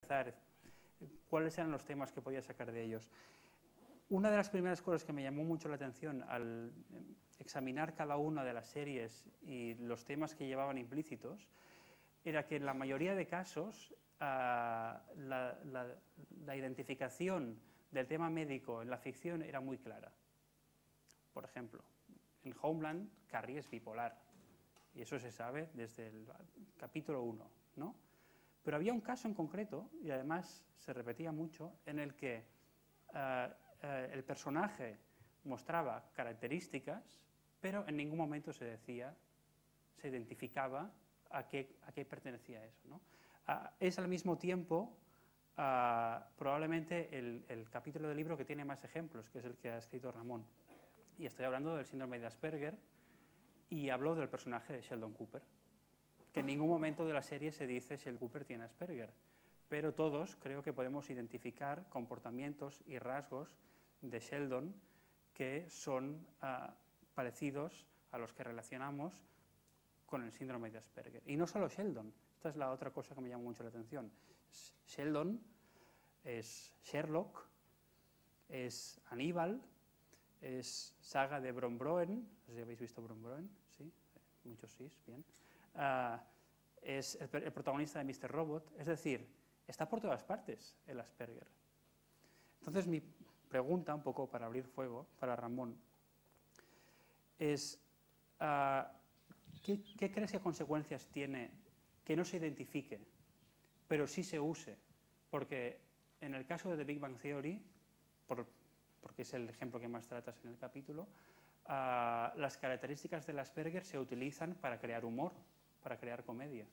empezar, cuáles eran los temas que podía sacar de ellos. Una de las primeras cosas que me llamó mucho la atención al examinar cada una de las series y los temas que llevaban implícitos era que en la mayoría de casos la identificación del tema médico en la ficción era muy clara. Por ejemplo, en Homeland, Carrie es bipolar, y eso se sabe desde el capítulo 1, ¿no? Pero había un caso en concreto, y además se repetía mucho, en el que el personaje mostraba características, pero en ningún momento se decía, se identificaba a qué pertenecía eso, ¿no? Es al mismo tiempo probablemente el capítulo del libro que tiene más ejemplos, que es el que ha escrito Ramón. Y estoy hablando del síndrome de Asperger y hablo del personaje de Sheldon Cooper, que en ningún momento de la serie se dice si el Cooper tiene Asperger, pero todos creo que podemos identificar comportamientos y rasgos de Sheldon que son parecidos a los que relacionamos con el síndrome de Asperger. Y no solo Sheldon, esta es la otra cosa que me llama mucho la atención. Sheldon es Sherlock, es Aníbal, es Saga de Brombroen, no sé si habéis visto Brombroen, sí, muchos sí, bien. Es el protagonista de Mr. Robot, es decir, está por todas partes el Asperger. Entonces mi pregunta, un poco para abrir fuego, para Ramón, es ¿qué crees que consecuencias tiene que no se identifique, pero sí se use? Porque en el caso de The Big Bang Theory, porque es el ejemplo que más tratas en el capítulo, las características del Asperger se utilizan para crear humor, para crear comedia.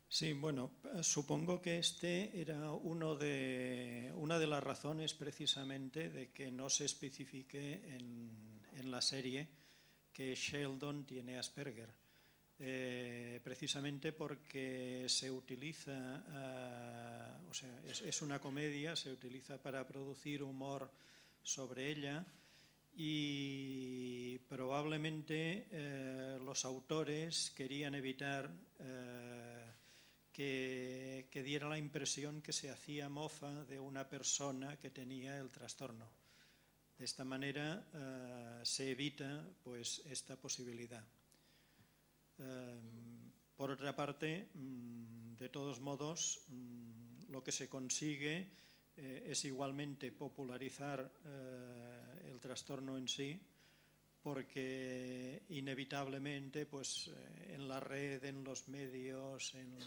Sí, bueno, supongo que este era una de las razones precisamente de que no se especifique en la serie que Sheldon tiene Asperger. Precisamente porque se utiliza, o sea, es una comedia, se utiliza para producir humor sobre ella y probablemente los autores querían evitar que diera la impresión que se hacía mofa de una persona que tenía el trastorno. De esta manera se evita pues esta posibilidad. Por otra parte, de todos modos, lo que se consigue es igualmente popularizar el trastorno en sí, porque inevitablemente pues, en la red, en los medios, en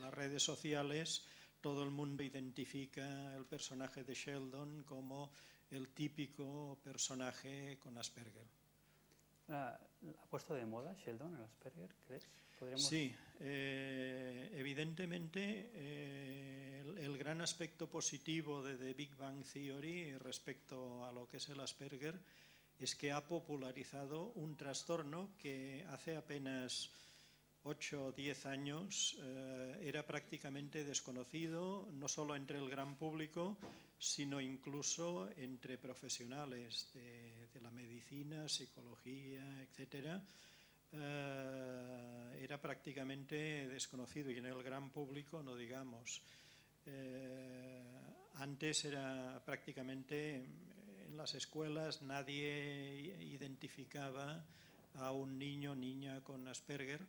las redes sociales, todo el mundo identifica el personaje de Sheldon como el típico personaje con Asperger. ¿Ha puesto de moda Sheldon el Asperger, crees? Sí, evidentemente el gran aspecto positivo de The Big Bang Theory respecto a lo que es el Asperger es que ha popularizado un trastorno que hace apenas 8 o 10 años era prácticamente desconocido, no solo entre el gran público, sino incluso entre profesionales de la medicina, psicología, etcétera. Era prácticamente desconocido y en el gran público no digamos. Antes era prácticamente en las escuelas nadie identificaba a un niño o niña con Asperger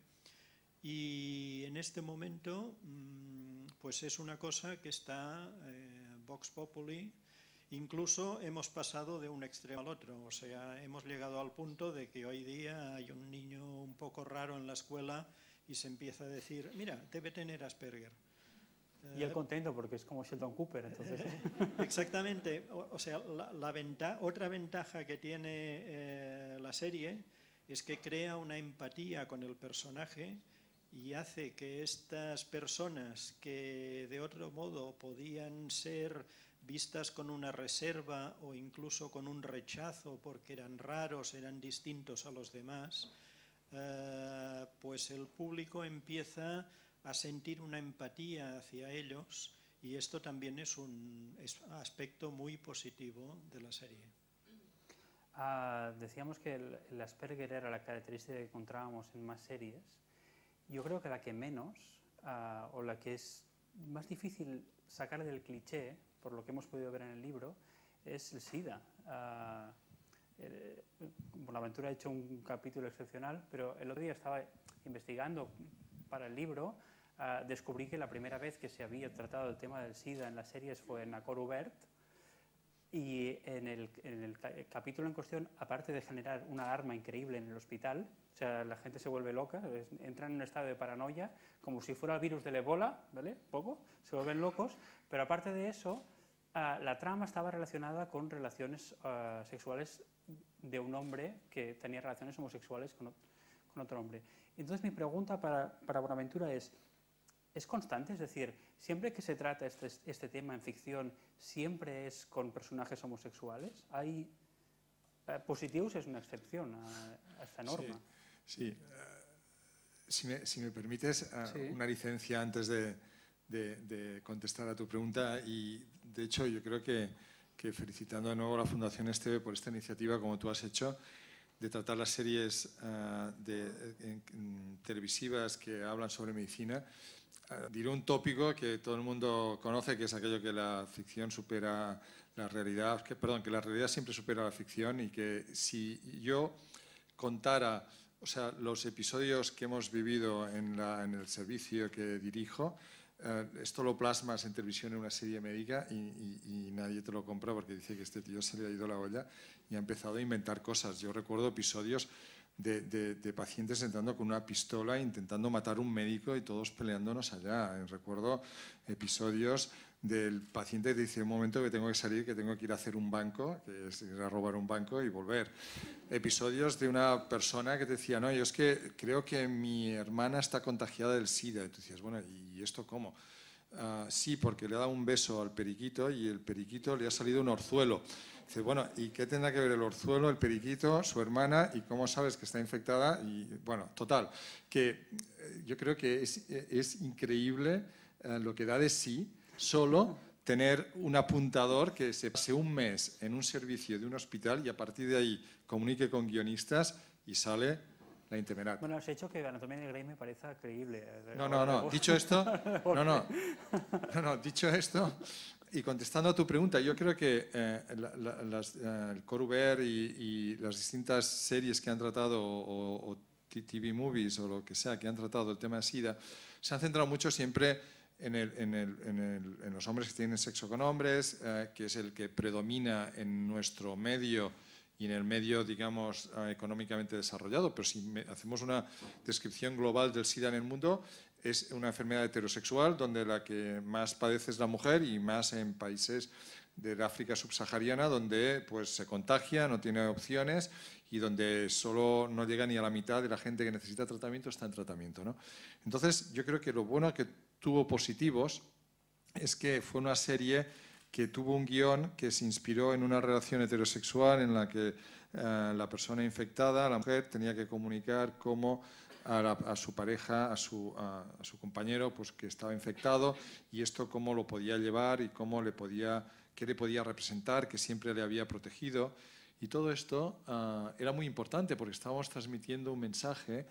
y en este momento pues es una cosa que está Vox Populi. Incluso hemos pasado de un extremo al otro, o sea, hemos llegado al punto de que hoy día hay un niño un poco raro en la escuela y se empieza a decir, mira, debe tener Asperger. Y él contento porque es como Sheldon Cooper, entonces. Exactamente, o sea, otra ventaja que tiene la serie es que crea una empatía con el personaje y hace que estas personas que de otro modo podían ser vistas con una reserva o incluso con un rechazo porque eran raros, eran distintos a los demás, pues el público empieza a sentir una empatía hacia ellos y esto también es un aspecto muy positivo de la serie. Decíamos que el Asperger era la característica que encontrábamos en más series. Yo creo que la que menos, o la que es más difícil sacar del cliché, por lo que hemos podido ver en el libro, es el SIDA. Bonaventura ha hecho un capítulo excepcional, pero el otro día estaba investigando para el libro, descubrí que la primera vez que se había tratado el tema del SIDA en las series fue en A Cor Obert, y en el capítulo en cuestión, aparte de generar una alarma increíble en el hospital, o sea, la gente se vuelve loca, entran en un estado de paranoia, como si fuera el virus del ébola, ¿vale? Poco, se vuelven locos, pero aparte de eso, la trama estaba relacionada con relaciones sexuales de un hombre que tenía relaciones homosexuales con otro hombre. Entonces mi pregunta para Bonaventura es constante? Es decir, siempre que se trata este tema en ficción, ¿siempre es con personajes homosexuales? ¿Hay positivos? Es una excepción a esta norma. Sí. Si me permites, Sí. una licencia antes de contestar a tu pregunta, y de hecho yo creo que felicitando de nuevo a la Fundación Esteve por esta iniciativa, como tú has hecho, de tratar las series televisivas que hablan sobre medicina. Diré un tópico que todo el mundo conoce, que es aquello que la ficción supera la realidad, que la realidad siempre supera la ficción, y que si yo contara, o sea, los episodios que hemos vivido en el servicio que dirijo, esto lo plasmas en televisión en una serie médica y nadie te lo compra porque dice que este tío se le ha ido la olla y ha empezado a inventar cosas. Yo recuerdo episodios de pacientes entrando con una pistola intentando matar a un médico y todos peleándonos allá. Recuerdo episodios del paciente que dice: un momento que tengo que salir, que tengo que ir a hacer un banco, que es ir a robar un banco y volver. Episodios de una persona que te decía: no, yo es que creo que mi hermana está contagiada del SIDA. Y tú decías: bueno, ¿y esto cómo? Sí, porque le ha dado un beso al periquito y el periquito le ha salido un orzuelo. Dice: bueno, ¿y qué tendrá que ver el orzuelo, el periquito, su hermana, y cómo sabes que está infectada? Y bueno, total, que yo creo que es increíble lo que da de sí solo tener un apuntador que se pase un mes en un servicio de un hospital y a partir de ahí comunique con guionistas y sale la Intemerat. Bueno, has hecho que Anatomía de Grey me parece creíble. No, dicho esto, dicho esto, y contestando a tu pregunta, yo creo que el Cor Obert y las distintas series que han tratado, o TV movies o lo que sea, que han tratado el tema de SIDA, se han centrado mucho siempre en los hombres que tienen sexo con hombres, que es el que predomina en nuestro medio y en el medio, digamos, económicamente desarrollado. Pero si hacemos una descripción global del SIDA en el mundo, es una enfermedad heterosexual donde la que más padece es la mujer, y más en países del África subsahariana, donde pues, se contagia, no tiene opciones y donde solo no llega ni a la mitad de la gente que necesita tratamiento está en tratamiento, ¿no? Entonces, yo creo que lo bueno que tuvo positivos es que fue una serie que tuvo un guión que se inspiró en una relación heterosexual en la que la persona infectada, la mujer, tenía que comunicar cómo a su pareja, a su compañero, pues que estaba infectado, y esto cómo lo podía llevar y qué le podía representar, que siempre le había protegido. Y todo esto era muy importante porque estábamos transmitiendo un mensaje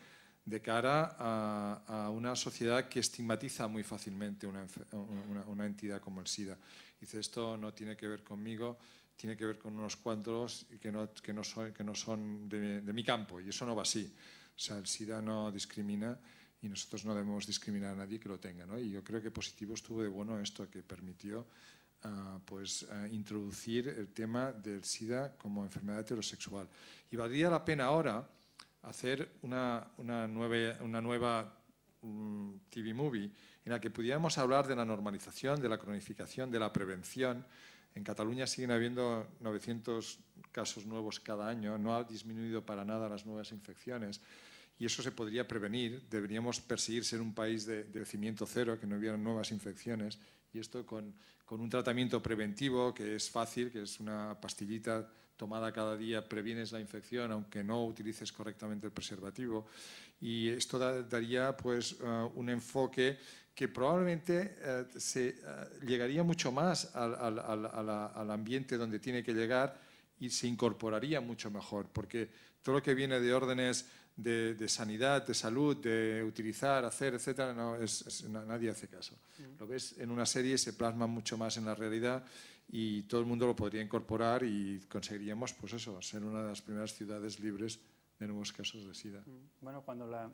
de cara a una sociedad que estigmatiza muy fácilmente una entidad como el SIDA. Dice: esto no tiene que ver conmigo, tiene que ver con unos cuantos que no son de mi campo, y eso no va así. O sea, el SIDA no discrimina y nosotros no debemos discriminar a nadie que lo tenga, ¿no? Y yo creo que positivo estuvo de bueno esto, que permitió introducir el tema del SIDA como enfermedad heterosexual. Y valdría la pena ahora hacer una nueva TV movie en la que pudiéramos hablar de la normalización, de la cronificación, de la prevención. En Cataluña siguen habiendo 900 casos nuevos cada año, no ha disminuido para nada las nuevas infecciones, y eso se podría prevenir. Deberíamos perseguir ser un país de crecimiento cero, que no hubiera nuevas infecciones, y esto con un tratamiento preventivo que es fácil, que es una pastillita tomada cada día, previenes la infección aunque no utilices correctamente el preservativo. Y esto daría pues, un enfoque que probablemente llegaría mucho más al ambiente donde tiene que llegar y se incorporaría mucho mejor, porque todo lo que viene de órdenes de sanidad, de salud, de utilizar, hacer, etcétera, nadie hace caso. Lo ves en una serie, se plasma mucho más en la realidad y todo el mundo lo podría incorporar y conseguiríamos, pues eso, ser una de las primeras ciudades libres de nuevos casos de SIDA. Bueno, cuando no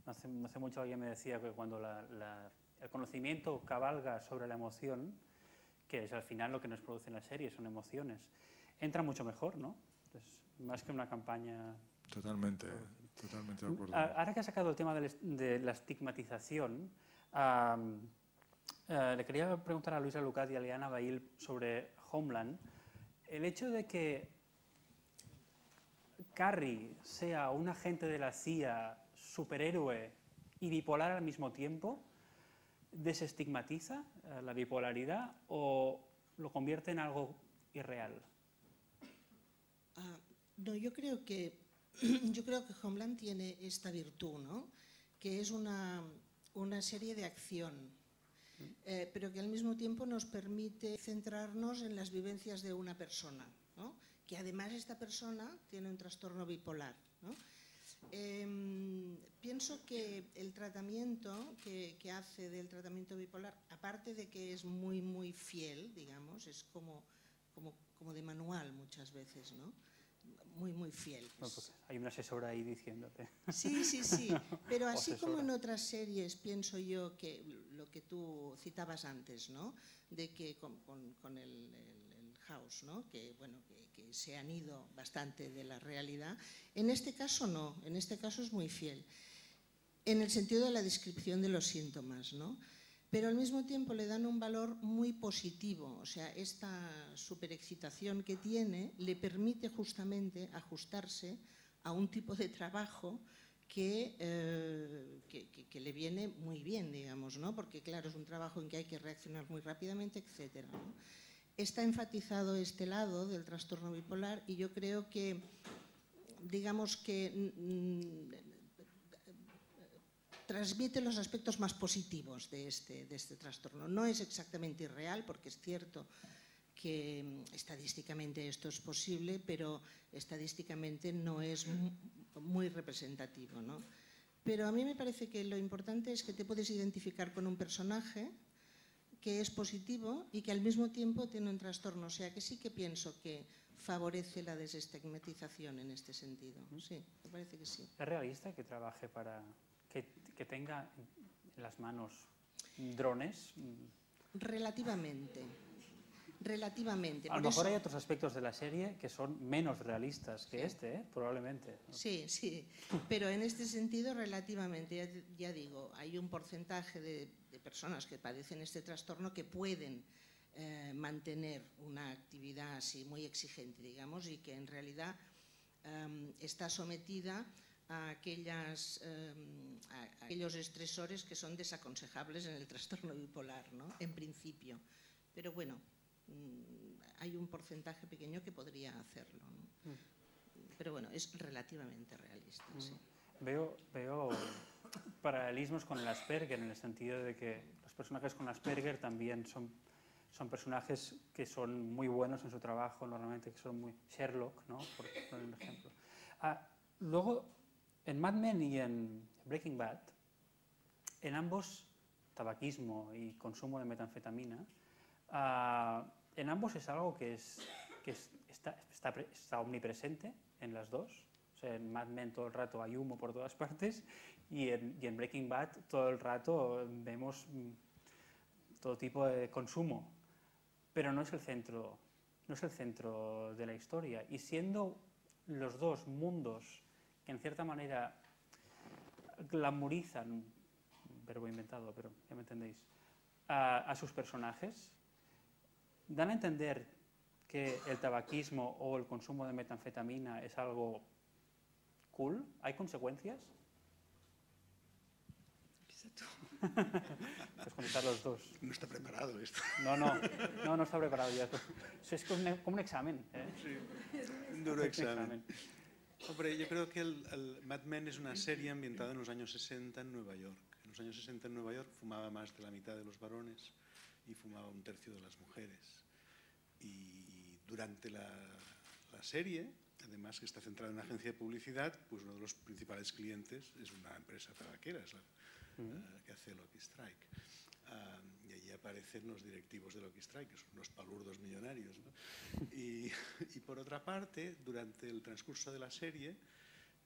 hace mucho alguien me decía que cuando el conocimiento cabalga sobre la emoción, que es al final lo que nos produce en la serie, son emociones, entra mucho mejor, ¿no? Entonces, más que una campaña... Totalmente de acuerdo. Ahora que has sacado el tema de la estigmatización, le quería preguntar a Luisa Lucat y a Liana Bail sobre Homeland. El hecho de que Carrie sea un agente de la CIA, superhéroe y bipolar al mismo tiempo, ¿desestigmatiza la bipolaridad o lo convierte en algo irreal? No, yo creo que Homeland tiene esta virtud, ¿no? Que es una serie de acción, pero que al mismo tiempo nos permite centrarnos en las vivencias de una persona, ¿no? Que además esta persona tiene un trastorno bipolar, ¿no? Pienso que el tratamiento que hace del tratamiento bipolar, aparte de que es muy, muy fiel, digamos, es como de manual muchas veces, ¿no? Muy, muy fiel. No, pues hay una asesora ahí diciéndote. Sí, pero así como en otras series, pienso yo que lo que tú citabas antes, ¿no? De que con el House, ¿no? Que, bueno, que se han ido bastante de la realidad. En este caso no, en este caso es muy fiel, en el sentido de la descripción de los síntomas, ¿no? Pero al mismo tiempo le dan un valor muy positivo, o sea, esta superexcitación que tiene le permite justamente ajustarse a un tipo de trabajo que le viene muy bien, digamos, ¿no? Porque claro, es un trabajo en que hay que reaccionar muy rápidamente, etcétera, ¿no? Está enfatizado este lado del trastorno bipolar y yo creo que, digamos que transmite los aspectos más positivos de este trastorno. No es exactamente irreal, porque es cierto que estadísticamente esto es posible, pero estadísticamente no es muy representativo, ¿no? Pero a mí me parece que lo importante es que te puedes identificar con un personaje que es positivo y que al mismo tiempo tiene un trastorno. O sea, que sí que pienso que favorece la desestigmatización en este sentido. Sí, me parece que sí. ¿Es realista que trabaje para que tenga en las manos drones? Relativamente. A lo mejor hay otros aspectos de la serie que son menos realistas que probablemente. Sí, pero en este sentido relativamente, ya digo, hay un porcentaje de personas que padecen este trastorno que pueden mantener una actividad así muy exigente, digamos, y que en realidad está sometida a aquellos estresores que son desaconsejables en el trastorno bipolar, ¿no? En principio. Pero bueno, hay un porcentaje pequeño que podría hacerlo, ¿no? Pero bueno, es relativamente realista. Sí. Veo paralelismos con el Asperger, en el sentido de que los personajes con Asperger también son personajes que son muy buenos en su trabajo, normalmente que son muy Sherlock, ¿no? Por poner un ejemplo. Luego, en Mad Men y en Breaking Bad, en ambos, tabaquismo y consumo de metanfetamina, en ambos es algo que está omnipresente en las dos. O sea, en Mad Men todo el rato hay humo por todas partes y en Breaking Bad todo el rato vemos todo tipo de consumo, pero no es el centro de la historia. Y siendo los dos mundos que en cierta manera glamorizan, un verbo inventado, pero ya me entendéis, a sus personajes, dan a entender que el tabaquismo o el consumo de metanfetamina es algo cool. ¿Hay consecuencias? Puedes contestar los dos. No está preparado esto. No está preparado ya. Es como un examen. Sí, un duro examen. Hombre, yo creo que el Mad Men es una serie ambientada en los años 60 en Nueva York. En los años 60 en Nueva York fumaba más de la mitad de los varones y fumaba un tercio de las mujeres. Y durante la serie además que está centrada en una agencia de publicidad, pues uno de los principales clientes es una empresa tabaquera, es la que hace Lucky Strike. Y allí aparecen los directivos de Lucky Strike, que son unos palurdos millonarios, ¿no? Y por otra parte, durante el transcurso de la serie,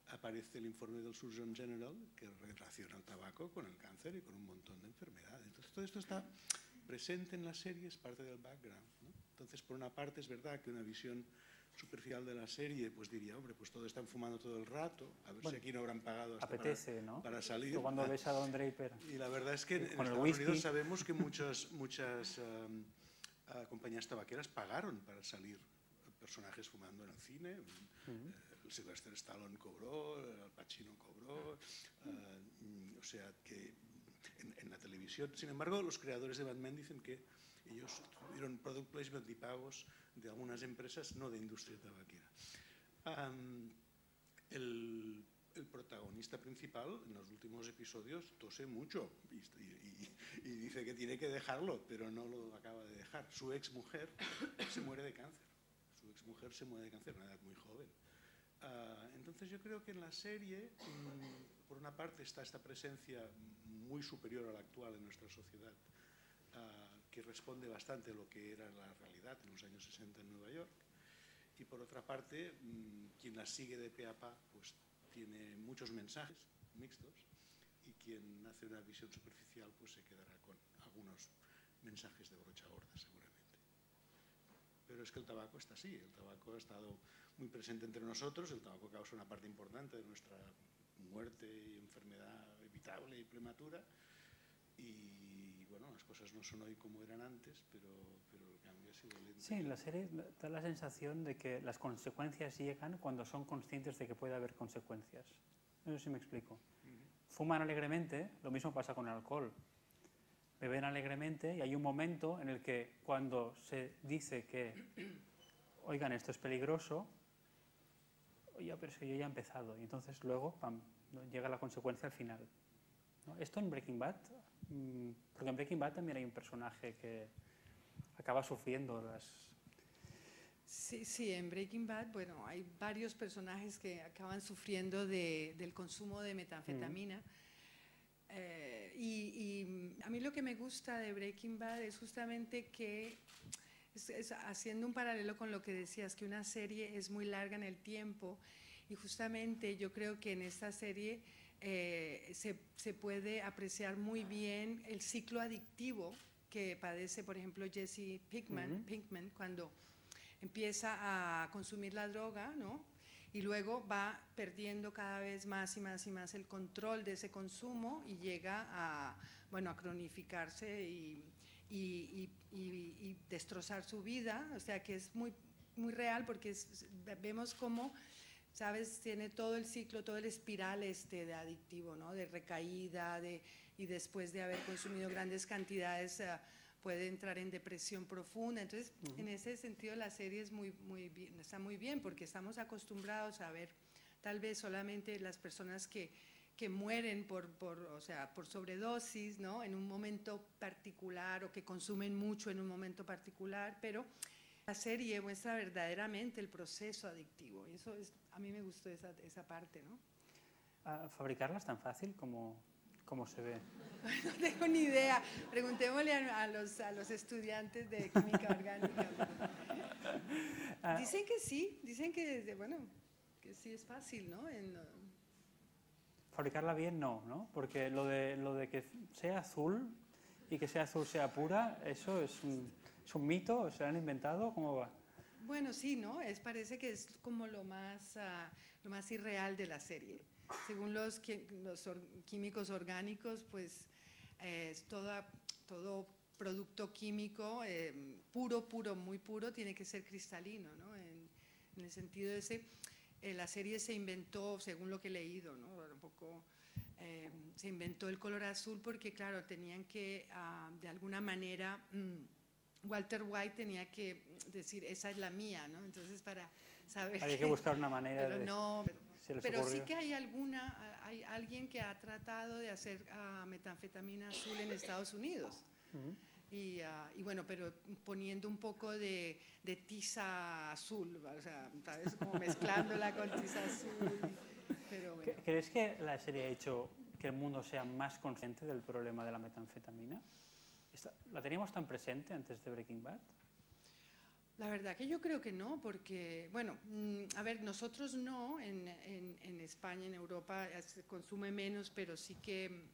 aparece el informe del Surgeon General que relaciona el tabaco con el cáncer y con un montón de enfermedades. Entonces, todo esto está presente en la serie, es parte del background, ¿no? Entonces, por una parte, es verdad que una visión superficial de la serie, pues diría, hombre, pues todos están fumando todo el rato, a ver si aquí no habrán pagado hasta apetece, ¿no? para salir. Tú cuando ves a Don Draper. Y la verdad es que en con el Estados whisky. Unidos sabemos que muchas compañías tabaqueras pagaron para salir personajes fumando en el cine. El Sylvester Stallone cobró, Al Pacino cobró, o sea que en la televisión. Sin embargo, los creadores de Mad Men dicen que ellos tuvieron product placement y pagos de algunas empresas, no de industria tabaquera. El protagonista principal en los últimos episodios tose mucho y dice que tiene que dejarlo, pero no lo acaba de dejar. Su exmujer se muere de cáncer. Su exmujer se muere de cáncer a una edad muy joven. Entonces yo creo que en la serie, por una parte está esta presencia muy superior a la actual en nuestra sociedad, que responde bastante a lo que era la realidad en los años 60 en Nueva York, y por otra parte, quien la sigue de pe a pa, pues tiene muchos mensajes mixtos, y quien hace una visión superficial pues se quedará con algunos mensajes de brocha gorda seguramente. Pero es que el tabaco está así, el tabaco ha estado muy presente entre nosotros, el tabaco causa una parte importante de nuestra muerte y enfermedad evitable y prematura, y bueno, las cosas no son hoy como eran antes, pero el cambio ha sido lento. Sí, en la serie da la sensación de que las consecuencias llegan cuando son conscientes de que puede haber consecuencias. No sé si me explico. Fuman alegremente, lo mismo pasa con el alcohol. Beben alegremente y hay un momento en el que cuando se dice que, oigan, esto es peligroso, oye, pero si yo ya he empezado, y entonces luego, pam, llega la consecuencia al final, ¿no? Esto en Breaking Bad, porque en Breaking Bad también hay un personaje que acaba sufriendo las... Sí, en Breaking Bad, bueno, hay varios personajes que acaban sufriendo del consumo de metanfetamina. Y a mí lo que me gusta de Breaking Bad es justamente que, haciendo un paralelo con lo que decías, que una serie es muy larga en el tiempo, y justamente yo creo que en esta serie se puede apreciar muy bien el ciclo adictivo que padece, por ejemplo, Jesse Pinkman cuando empieza a consumir la droga, ¿no? Y luego va perdiendo cada vez más y más y más el control de ese consumo y llega a, bueno, a cronificarse y destrozar su vida. O sea que es muy, muy real porque vemos cómo, ¿sabes? Tiene todo el ciclo, todo el espiral de adictivo, ¿no? De recaída, y después de haber consumido grandes cantidades puede entrar en depresión profunda. Entonces, en ese sentido la serie es muy bien, está muy bien, porque estamos acostumbrados a ver tal vez solamente las personas que mueren por sobredosis, ¿no? En un momento particular, o que consumen mucho en un momento particular, pero la serie muestra verdaderamente el proceso adictivo, y eso a mí me gustó esa parte, ¿no? ¿Fabricarla es tan fácil como se ve? No tengo ni idea. Preguntémosle a los estudiantes de química orgánica. Dicen que sí, dicen que, bueno, que sí es fácil, ¿no? Fabricarla bien no, porque lo de que sea azul y que sea azul sea pura, eso es un mito, ¿se lo han inventado? ¿Cómo va? Bueno, sí, ¿no? Parece que es como lo más irreal de la serie. Según los químicos orgánicos, pues es todo producto químico puro, muy puro, tiene que ser cristalino, ¿no? En el sentido ese, la serie se inventó, según lo que he leído, ¿no? Un poco, se inventó el color azul porque, claro, tenían que, de alguna manera, Walter White tenía que decir, esa es la mía, ¿no? Entonces, para saber... Hay que buscar una manera pero de... no, pero sí que hay alguien que ha tratado de hacer metanfetamina azul en Estados Unidos. Y bueno, pero poniendo un poco de tiza azul, o sea, ¿sabes? Como mezclándola con tiza azul. Pero bueno. ¿Crees que la serie ha hecho que el mundo sea más consciente del problema de la metanfetamina? ¿La teníamos tan presente antes de Breaking Bad? La verdad que yo creo que no, porque, bueno, a ver, nosotros no, en España, en Europa, se consume menos, pero sí que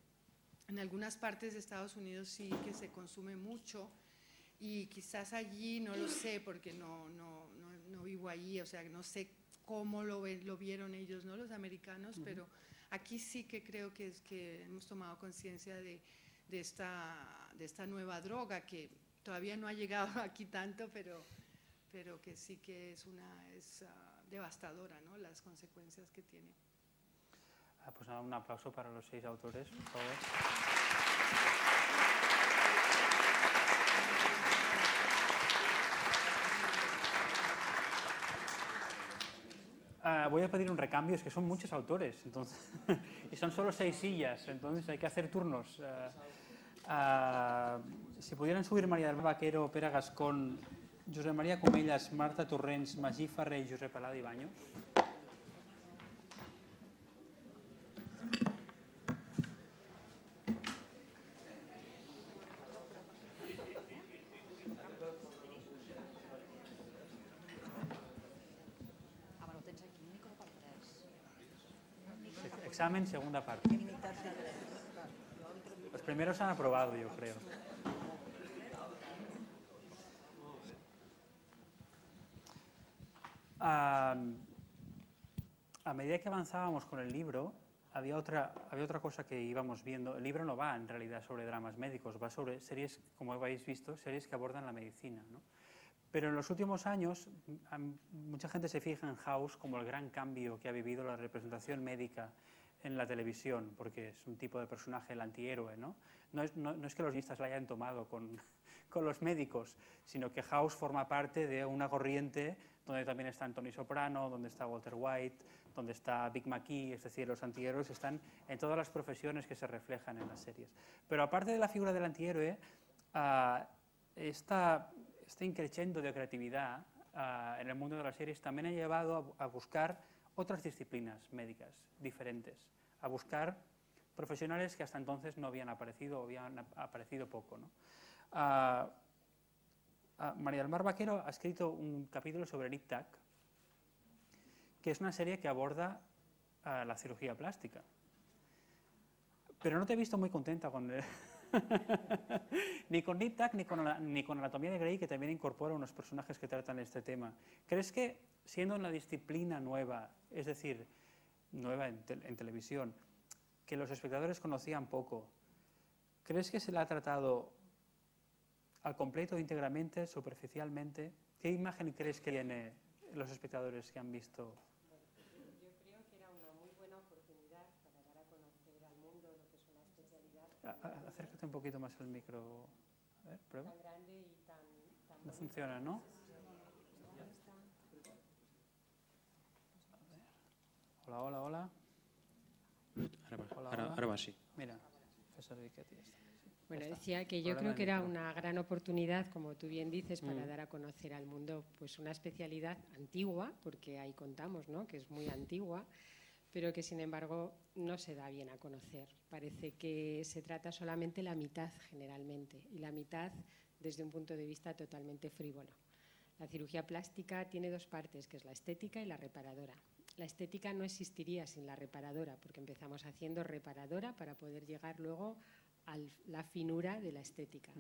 en algunas partes de Estados Unidos sí que se consume mucho, y quizás allí, no lo sé, porque no vivo allí, o sea, no sé cómo lo vieron ellos, ¿no?, los americanos, pero aquí sí que creo que es que hemos tomado conciencia de esta nueva droga que todavía no ha llegado aquí tanto, pero que sí que es devastadora, ¿no?, las consecuencias que tiene. Pues nada, un aplauso para los 6 autores, por favor. Voy a pedir un recambio, es que son muchos autores, entonces, y son solo 6 sillas, entonces hay que hacer turnos. Si pudieran subir María del Mar Vaquero, Pere Gascón, Josep María Comellas, Marta Torrents, Magí Ferrer i Josep Alada i Baños. Examen, segunda parte. Los primeros han aprobado, yo creo. A medida que avanzábamos con el libro, había otra cosa que íbamos viendo. El libro no va en realidad sobre dramas médicos, va sobre series, como habéis visto, series que abordan la medicina, ¿no? Pero en los últimos años, mucha gente se fija en House como el gran cambio que ha vivido la representación médica en la televisión, porque es un tipo de personaje, el antihéroe, ¿no? No es que los guionistas la hayan tomado con los médicos, sino que House forma parte de una corriente donde también está Tony Soprano, donde está Walter White, donde está Vic McKee, es decir, los antihéroes están en todas las profesiones que se reflejan en las series. Pero aparte de la figura del antihéroe, este increchendo de creatividad en el mundo de las series también ha llevado a buscar otras disciplinas médicas diferentes, a buscar profesionales que hasta entonces no habían aparecido o habían aparecido poco, ¿no? María del Mar Vaquero ha escrito un capítulo sobre Nip Tuck, que es una serie que aborda la cirugía plástica. Pero no te he visto muy contenta con ni con Nip Tuck ni con Anatomía de Grey, que también incorpora unos personajes que tratan este tema. ¿Crees que, siendo una disciplina nueva, es decir, nueva en televisión, que los espectadores conocían poco, crees que se la ha tratado al completo, íntegramente, superficialmente? ¿Qué imagen crees que tiene los espectadores que han visto? Yo creo que era una muy buena oportunidad para dar a conocer al mundo lo que es una especialidad. Acércate un poquito más al micro. A ver, prueba. Tan grande y tan No funciona, ¿no? Hola, hola, hola. Ahora va, sí. Mira, profesor Viquetti. Bueno, decía que yo creo que era una gran oportunidad, como tú bien dices, para dar a conocer al mundo pues una especialidad antigua, porque ahí contamos, ¿no?, que es muy antigua, pero que sin embargo no se da bien a conocer. Parece que se trata solamente la mitad generalmente, y la mitad desde un punto de vista totalmente frívolo. La cirugía plástica tiene 2 partes, que es la estética y la reparadora. La estética no existiría sin la reparadora, porque empezamos haciendo reparadora para poder llegar luego a la finura de la estética.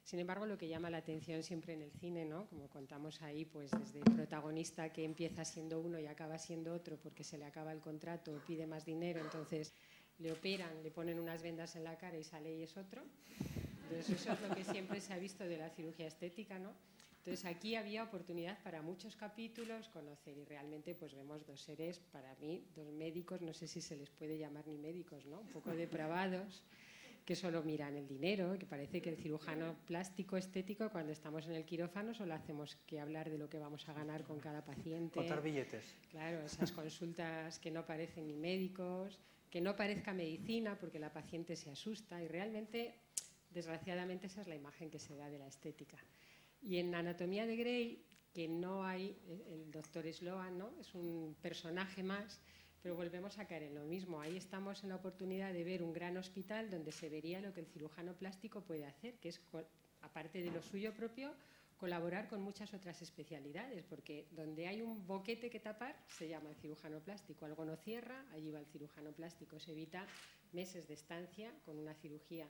Sin embargo, lo que llama la atención siempre en el cine, ¿no?, como contamos ahí, pues desde el protagonista que empieza siendo uno y acaba siendo otro porque se le acaba el contrato, pide más dinero, entonces le operan, le ponen unas vendas en la cara y sale y es otro. Entonces eso es lo que siempre se ha visto de la cirugía estética, ¿no? Entonces aquí había oportunidad para muchos capítulos conocer, y realmente pues vemos 2 seres, para mí, 2 médicos, no sé si se les puede llamar ni médicos, ¿no?, un poco depravados, que solo miran el dinero, que parece que el cirujano plástico estético, cuando estamos en el quirófano, solo hacemos que hablar de lo que vamos a ganar con cada paciente. Contar billetes. Claro, esas consultas que no parecen ni médicos, que no parezca medicina porque la paciente se asusta, y realmente Desgraciadamente esa es la imagen que se da de la estética. Y en Anatomía de Grey, que no hay el doctor Sloan, ¿no? Es un personaje más, pero volvemos a caer en lo mismo. Ahí estamos en la oportunidad de ver un gran hospital donde se vería lo que el cirujano plástico puede hacer, que es, aparte de lo suyo propio, colaborar con muchas otras especialidades, porque donde hay un boquete que tapar se llama el cirujano plástico. Algo no cierra, allí va el cirujano plástico. Se evita meses de estancia con una cirugía,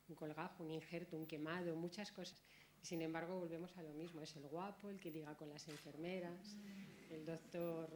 un colgajo, un injerto, un quemado, muchas cosas. Y sin embargo, volvemos a lo mismo. Es el guapo, el que liga con las enfermeras, el doctor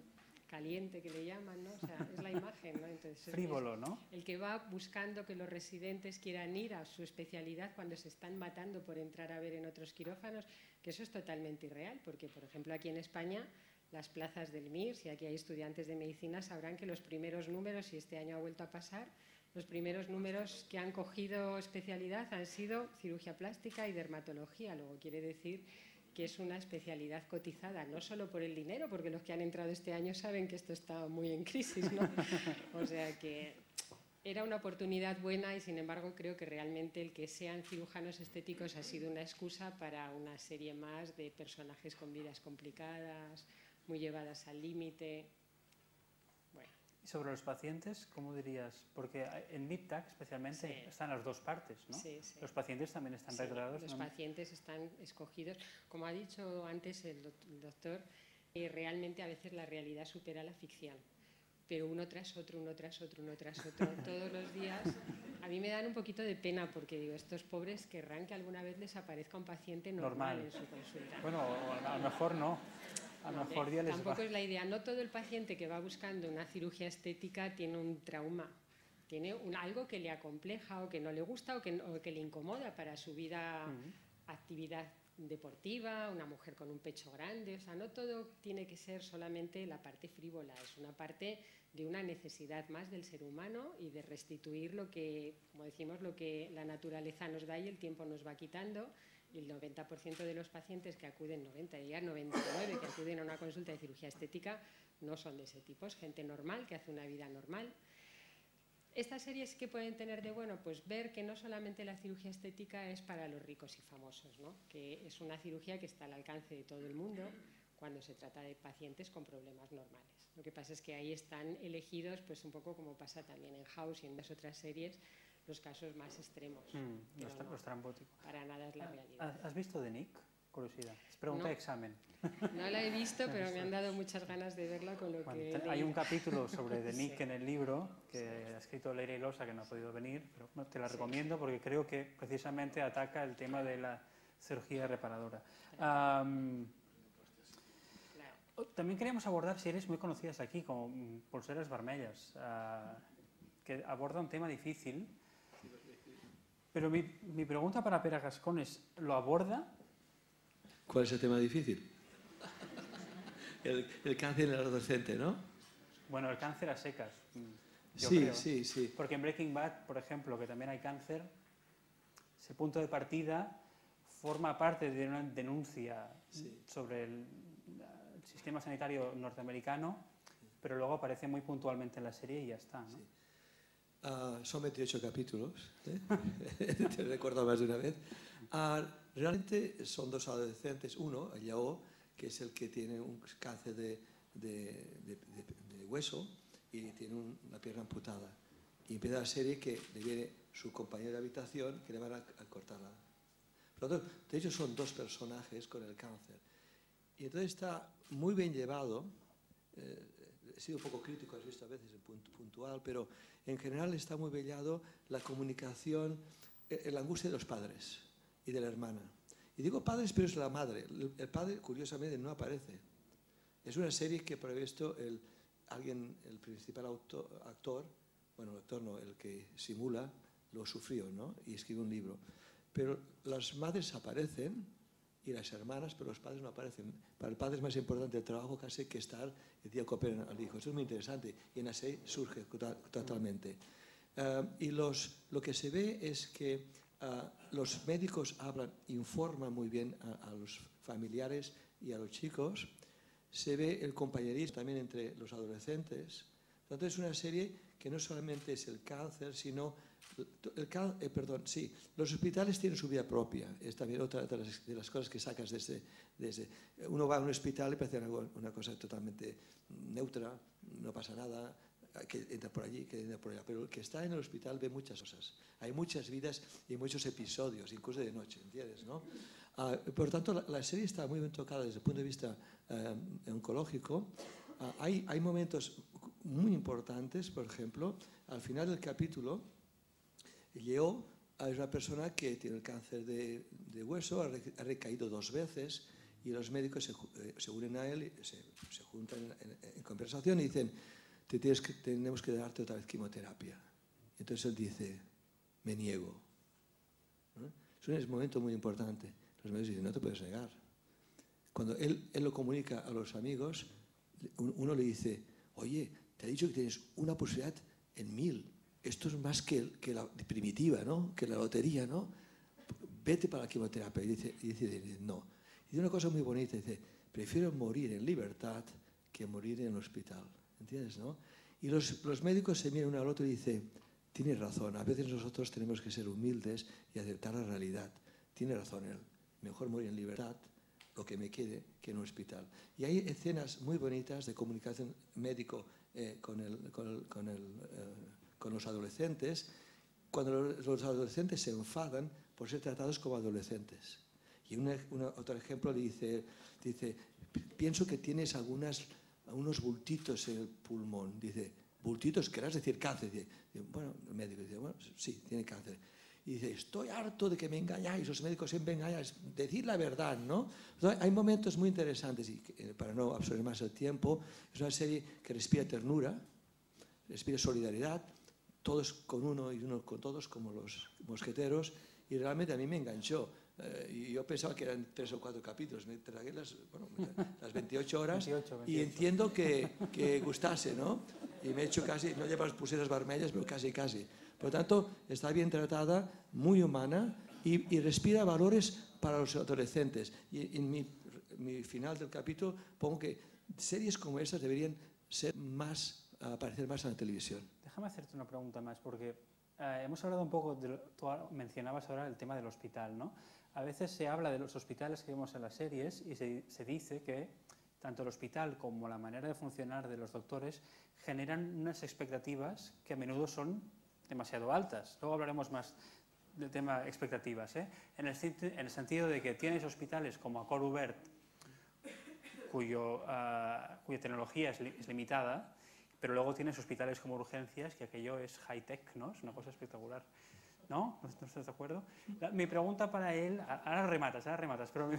caliente que le llaman, ¿no? O sea, es la imagen, ¿no? Entonces, frívolo, ¿no? El que va buscando que los residentes quieran ir a su especialidad cuando se están matando por entrar a ver en otros quirófanos, que eso es totalmente irreal, porque, por ejemplo, aquí en España, las plazas del MIR, si aquí hay estudiantes de medicina, sabrán que los primeros números, y este año ha vuelto a pasar, los primeros números que han cogido especialidad han sido cirugía plástica y dermatología. Luego quiere decir que es una especialidad cotizada, no solo por el dinero, porque los que han entrado este año saben que esto está muy en crisis, ¿no? O sea que era una oportunidad buena y, sin embargo, creo que realmente el que sean cirujanos estéticos ha sido una excusa para una serie más de personajes con vidas complicadas, muy llevadas al límite. Bueno. Y sobre los pacientes, ¿cómo dirías? Porque en MIPTAC especialmente Sí. están las dos partes, ¿no? Sí, sí. Los pacientes también están Sí, retratados. los pacientes están escogidos. Como ha dicho antes el doctor, realmente a veces la realidad supera la ficción. Pero uno tras otro, uno tras otro, uno tras otro, todos los días. A mí me dan un poquito de pena porque digo, estos pobres querrán que alguna vez les aparezca un paciente normal en su consulta. Bueno, a lo mejor no. A lo mejor ya les tampoco va. es la idea. No todo el paciente que va buscando una cirugía estética tiene un trauma. Tiene algo que le acompleja o que no le gusta o que le incomoda para su vida, actividad deportiva, una mujer con un pecho grande. O sea, no todo tiene que ser solamente la parte frívola. Es una parte de una necesidad más del ser humano y de restituir lo que, como decimos, lo que la naturaleza nos da y el tiempo nos va quitando. Y el 90% de los pacientes que acuden, 90, diría 99, que acuden a una consulta de cirugía estética, no son de ese tipo, es gente normal, que hace una vida normal. Estas series que pueden tener de bueno, pues ver que no solamente la cirugía estética es para los ricos y famosos, ¿no? Que es una cirugía que está al alcance de todo el mundo cuando se trata de pacientes con problemas normales. Lo que pasa es que ahí están elegidos, pues un poco como pasa también en House y en las otras series, los casos más extremos. Los trambóticos. Para nada es la realidad. ¿Has visto The Nick? Curiosidad. Es pregunta de examen. No la he visto, pero me han dado muchas ganas de verla con lo que he hay un capítulo sobre The Nick sí. en el libro que ha escrito Leire Losa, que no ha podido venir, pero te la recomiendo porque creo que precisamente ataca el tema de la cirugía reparadora. También queríamos abordar series muy conocidas aquí, como Pulseras Vermellas, que aborda un tema difícil. Pero mi pregunta para Pere Gascón es, ¿lo aborda? ¿Cuál es el tema difícil? El cáncer en el adolescente, ¿no? Bueno, el cáncer a secas. Sí. Porque en Breaking Bad, por ejemplo, que también hay cáncer, ese punto de partida forma parte de una denuncia sobre el sistema sanitario norteamericano, pero luego aparece muy puntualmente en la serie y ya está, ¿no? Sí. Son 28 capítulos, te recuerdo más de una vez. Realmente son dos adolescentes, uno, Yao, que es el que tiene un cáncer de hueso y tiene una pierna amputada. Y empieza la serie que le viene su compañero de habitación que le van a cortarla. Por lo tanto, de hecho son dos personajes con el cáncer. Y entonces está muy bien llevado. He sido un poco crítico, has visto a veces puntual, pero en general está muy bellado la comunicación, la angustia de los padres y de la hermana. Y digo padres, pero es la madre. El padre, curiosamente, no aparece. Es una serie que, por esto, el principal actor, bueno, el actor no, el que simula, lo sufrió, ¿no? Y escribe un libro. Pero las madres aparecen y las hermanas, pero los padres no aparecen. Para el padre es más importante el trabajo casi que estar el día que operan al hijo. Eso es muy interesante y en la serie surge totalmente. Y lo que se ve es que los médicos informan muy bien a los familiares y a los chicos. Se ve el compañerismo también entre los adolescentes. Entonces es una serie que no solamente es el cáncer, sino Perdón, sí, los hospitales tienen su vida propia. Es también otra de las cosas que sacas uno va a un hospital y parece una cosa totalmente neutra, no pasa nada, que entra por allí, que entra por allá. Pero el que está en el hospital ve muchas cosas. Hay muchas vidas y muchos episodios, incluso de noche, ¿entiendes? ¿No? Por lo tanto, la serie está muy bien tocada desde el punto de vista oncológico. Hay momentos muy importantes, por ejemplo, al final del capítulo, Leo es una persona que tiene el cáncer de hueso, ha recaído 2 veces y los médicos se unen a él, se juntan en conversación y dicen, tenemos que darte otra vez quimioterapia. Entonces él dice, me niego. ¿No? Es un momento muy importante. Los médicos dicen, no te puedes negar. Cuando él lo comunica a los amigos, uno le dice, oye, te ha dicho que tienes una posibilidad en 1000. Esto es más que la primitiva, ¿no? Que la lotería, ¿no? Vete para la quimioterapia. Y dice, no. Y dice una cosa muy bonita, dice, prefiero morir en libertad que morir en el hospital. ¿Entiendes, no? Y los médicos se miran uno al otro y dicen, tienes razón, a veces nosotros tenemos que ser humildes y aceptar la realidad. Tiene razón él, mejor morir en libertad, lo que me quede, que en un hospital. Y hay escenas muy bonitas de comunicación médico con los adolescentes, cuando los adolescentes se enfadan por ser tratados como adolescentes. Y otro ejemplo dice, pienso que tienes unos bultitos en el pulmón. Dice, ¿bultitos? ¿Querrás decir cáncer? Dice, bueno, el médico dice, bueno, sí, tiene cáncer. Y dice, estoy harto de que me engañáis, los médicos siempre engañáis, decid la verdad, ¿no? Entonces, hay momentos muy interesantes y para no absorber más el tiempo, es una serie que respira ternura, respira solidaridad, todos con uno y uno con todos, como los mosqueteros, y realmente a mí me enganchó. Y yo pensaba que eran 3 o 4 capítulos, me tragué las 28 horas 28. Y entiendo que gustase, ¿no? Y me he hecho casi, no llevo las pulseras vermellas, pero casi. Por lo tanto, está bien tratada, muy humana y respira valores para los adolescentes. Y en mi final del capítulo pongo que series como estas deberían aparecer más en la televisión. Déjame hacerte una pregunta más, porque hemos hablado un poco, tú mencionabas ahora el tema del hospital, ¿no? A veces se habla de los hospitales que vemos en las series y se dice que tanto el hospital como la manera de funcionar de los doctores generan unas expectativas que a menudo son demasiado altas. Luego hablaremos más del tema expectativas, ¿eh? En el sentido de que tienes hospitales como Corubert, cuya tecnología es limitada, pero luego tienes hospitales como urgencias, que aquello es high-tech, ¿no? Es una cosa espectacular. ¿No? ¿No estás de acuerdo? Mi pregunta para él, ahora rematas, pero mi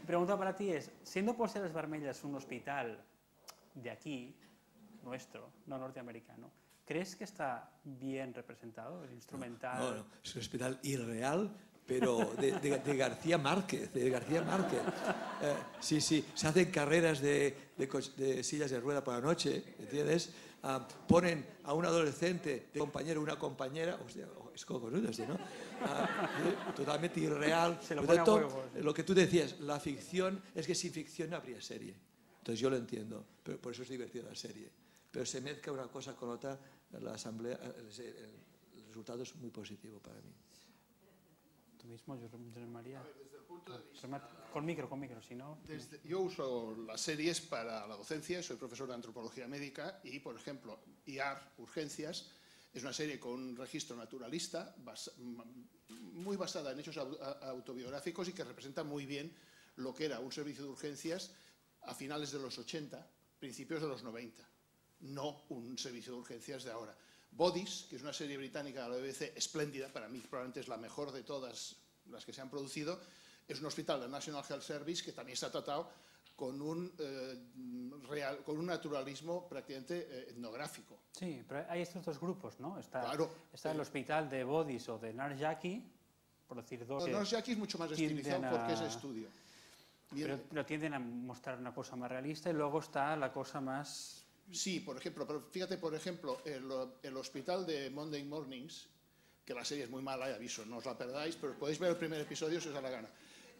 pregunta para ti es, siendo Polseres Vermellas un hospital de aquí, nuestro, no norteamericano, ¿crees que está bien representado, el instrumental? No, es un hospital irreal, pero de García Márquez, sí, se hacen carreras de sillas de rueda por la noche, ¿entiendes? Ponen a un adolescente de compañero, una compañera, hostia, es cojonudo esto, ¿no? Totalmente irreal. Por tanto, lo que tú decías, la ficción, es que sin ficción no habría serie. Entonces yo lo entiendo, pero por eso es divertida la serie. Pero se mezcla una cosa con otra, la asamblea, el resultado es muy positivo para mí. Tú mismo, Josep María. Desde el punto de vista... Con micro, si no... Yo uso las series para la docencia, soy profesor de antropología médica y, por ejemplo, IAR, Urgencias, es una serie con un registro naturalista muy basada en hechos autobiográficos y que representa muy bien lo que era un servicio de urgencias a finales de los 80, principios de los 90, no un servicio de urgencias de ahora. Bodies, que es una serie británica de la BBC espléndida, para mí probablemente es la mejor de todas las que se han producido, es un hospital del National Health Service que también está tratado con un naturalismo prácticamente etnográfico. Sí, pero hay estos dos grupos, ¿no? Está el hospital de Bodies o de Nurse Jackie, por decir dos. Nurse Jackie es mucho más estilizado porque es estudio. Pero tienden a mostrar una cosa más realista y luego está la cosa más... Sí, por ejemplo, pero fíjate, por ejemplo, el hospital de Monday Mornings, que la serie es muy mala, aviso, no os la perdáis, pero podéis ver el primer episodio si os da la gana.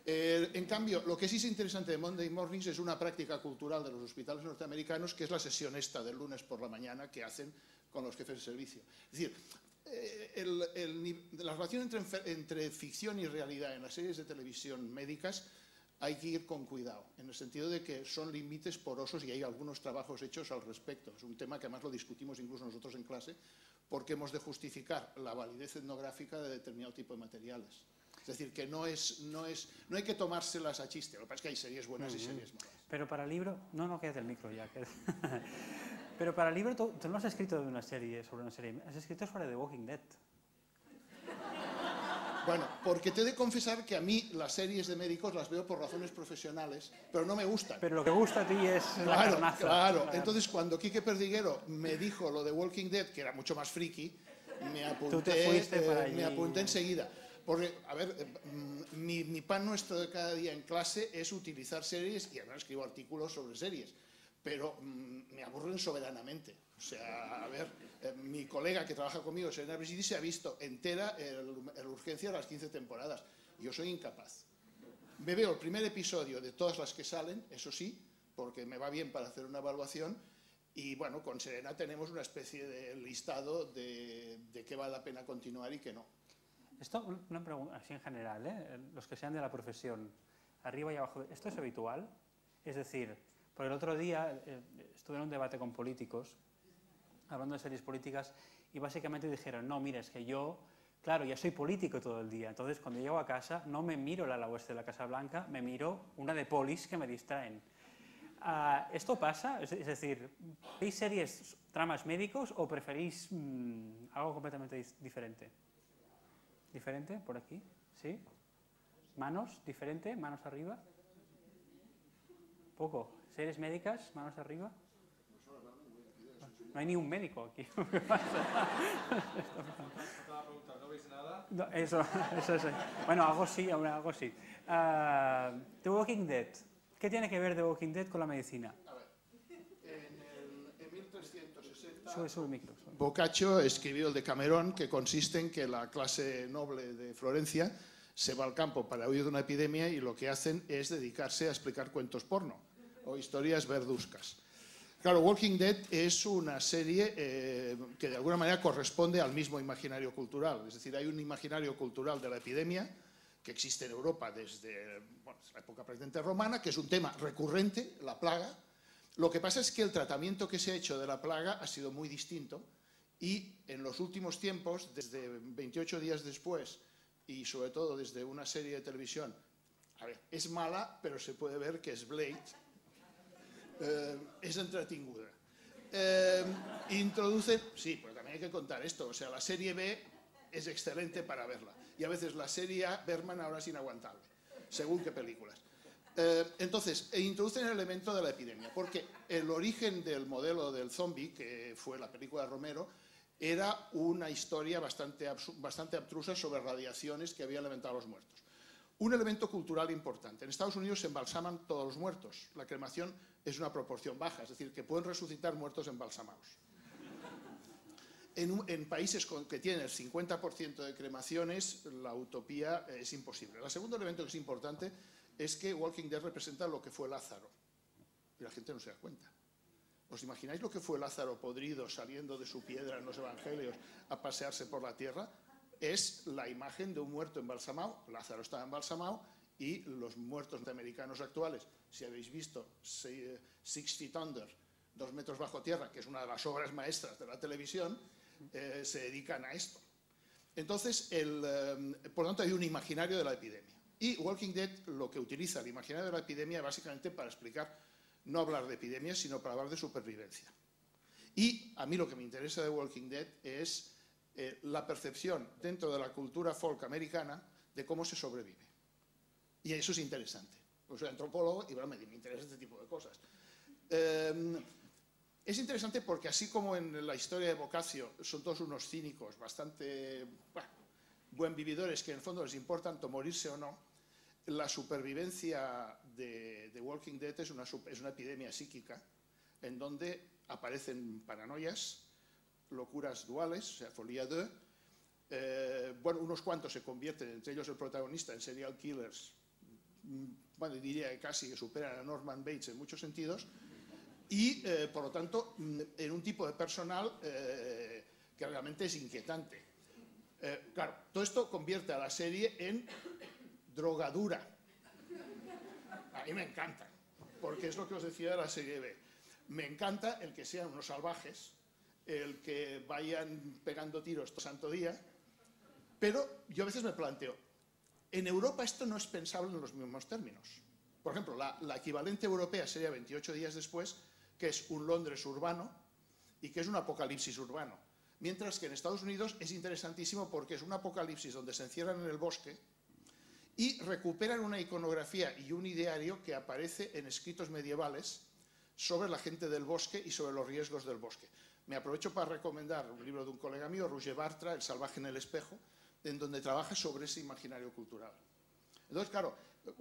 En cambio, lo que sí es interesante de Monday Mornings es una práctica cultural de los hospitales norteamericanos, que es la sesión esta del lunes por la mañana que hacen con los jefes de servicio. Es decir, la relación entre ficción y realidad en las series de televisión médicas hay que ir con cuidado, en el sentido de que son límites porosos y hay algunos trabajos hechos al respecto. Es un tema que además lo discutimos incluso nosotros en clase, porque hemos de justificar la validez etnográfica de determinado tipo de materiales. Es decir, que no hay que tomárselas a chiste, lo que pasa es que hay series buenas y series malas. Pero para el libro, no quedes del micro ya. Pero para el libro tú no has escrito sobre una serie, has escrito sobre The Walking Dead. Bueno, porque te he de confesar que a mí las series de médicos las veo por razones profesionales, pero no me gustan. Pero lo que gusta a ti es la carnaza. Claro. Entonces, cuando Quique Perdiguero me dijo lo de Walking Dead, que era mucho más friki, me apunté enseguida. Porque, a ver, mi pan nuestro de cada día en clase es utilizar series, y además escribo artículos sobre series, pero me aburren soberanamente. O sea, a ver, mi colega que trabaja conmigo, Serena Brisidi, se ha visto entera el Urgencia de las 15 temporadas. Yo soy incapaz. Me veo el primer episodio de todas las que salen, eso sí, porque me va bien para hacer una evaluación, y bueno, con Serena tenemos una especie de listado de qué vale la pena continuar y qué no. Esto, una pregunta así en general, los que sean de la profesión, arriba y abajo, ¿esto es habitual? Es decir, porque el otro día estuve en un debate con políticos, hablando de series políticas, y básicamente dijeron, no, mira, es que yo, claro, ya soy político todo el día, entonces cuando llego a casa no me miro la ala oeste de la Casa Blanca, me miro una de polis que me distraen. ¿Esto pasa? Es decir, ¿veis series, tramas médicos o preferís algo completamente diferente? ¿Diferente? ¿Por aquí? ¿Sí? ¿Manos? ¿Diferente? ¿Manos arriba? ¿Poco? ¿Series médicas? ¿Manos arriba? No hay ni un médico aquí. ¿Qué pasa? ¿No veis nada? No, eso sí. Bueno, algo sí, algo sí. The Walking Dead. ¿Qué tiene que ver The Walking Dead con la medicina? A ver, en 1360... Sube el micro. Boccaccio escribió el Decamerón, que consiste en que la clase noble de Florencia se va al campo para huir de una epidemia y lo que hacen es dedicarse a explicar cuentos porno o historias verduzcas. Claro, Walking Dead es una serie que de alguna manera corresponde al mismo imaginario cultural. Es decir, hay un imaginario cultural de la epidemia que existe en Europa desde la época prácticamente romana, que es un tema recurrente, la plaga. Lo que pasa es que el tratamiento que se ha hecho de la plaga ha sido muy distinto y en los últimos tiempos, desde 28 días después y sobre todo desde una serie de televisión, a ver, es mala, pero se puede ver que es Blade, es entretinguda. Introduce, sí, pero también hay que contar esto, o sea, la serie B es excelente para verla y a veces la serie A, Berman, ahora es inaguantable, según qué películas. Entonces, introducen el elemento de la epidemia, porque el origen del modelo del zombie, que fue la película de Romero, era una historia bastante abstrusa sobre radiaciones que habían levantado a los muertos. Un elemento cultural importante. En Estados Unidos se embalsaman todos los muertos. La cremación es una proporción baja, es decir, que pueden resucitar muertos embalsamados. En países que tienen el 50% de cremaciones, la utopía es imposible. El segundo elemento que es importante es que Walking Dead representa lo que fue Lázaro. Y la gente no se da cuenta. ¿Os imagináis lo que fue Lázaro podrido saliendo de su piedra en los evangelios a pasearse por la tierra? Es la imagen de un muerto embalsamado. Lázaro estaba embalsamado y los muertos norteamericanos actuales, si habéis visto 6 Feet Under, 2 metros bajo tierra, que es una de las obras maestras de la televisión, se dedican a esto. Entonces, por lo tanto, hay un imaginario de la epidemia. Y Walking Dead lo que utiliza el imaginario de la epidemia básicamente para explicar, no hablar de epidemias, sino para hablar de supervivencia. Y a mí lo que me interesa de Walking Dead es la percepción dentro de la cultura folk americana de cómo se sobrevive. Y eso es interesante. Yo soy antropólogo y bueno, me interesa este tipo de cosas. Es interesante porque así como en la historia de Boccaccio son todos unos cínicos bastante buen vividores que en el fondo les importa tanto morirse o no, la supervivencia de Walking Dead es una epidemia psíquica en donde aparecen paranoias, locuras duales, o sea, folie deux. Bueno, unos cuantos se convierten, entre ellos el protagonista, en serial killers, bueno, diría que casi que superan a Norman Bates en muchos sentidos, y por lo tanto en un tipo de personal que realmente es inquietante. Claro, todo esto convierte a la serie en drogadura. A mí me encanta, porque es lo que os decía de la serie B. Me encanta el que sean unos salvajes, el que vayan pegando tiros todo santo día, pero yo a veces me planteo, en Europa esto no es pensable en los mismos términos. Por ejemplo, la equivalente europea sería 28 días después, que es un Londres urbano y que es un apocalipsis urbano. Mientras que en Estados Unidos es interesantísimo porque es un apocalipsis donde se encierran en el bosque y recuperan una iconografía y un ideario que aparece en escritos medievales sobre la gente del bosque y sobre los riesgos del bosque. Me aprovecho para recomendar un libro de un colega mío, Roger Bartra, El salvaje en el espejo, en donde trabaja sobre ese imaginario cultural. Entonces, claro,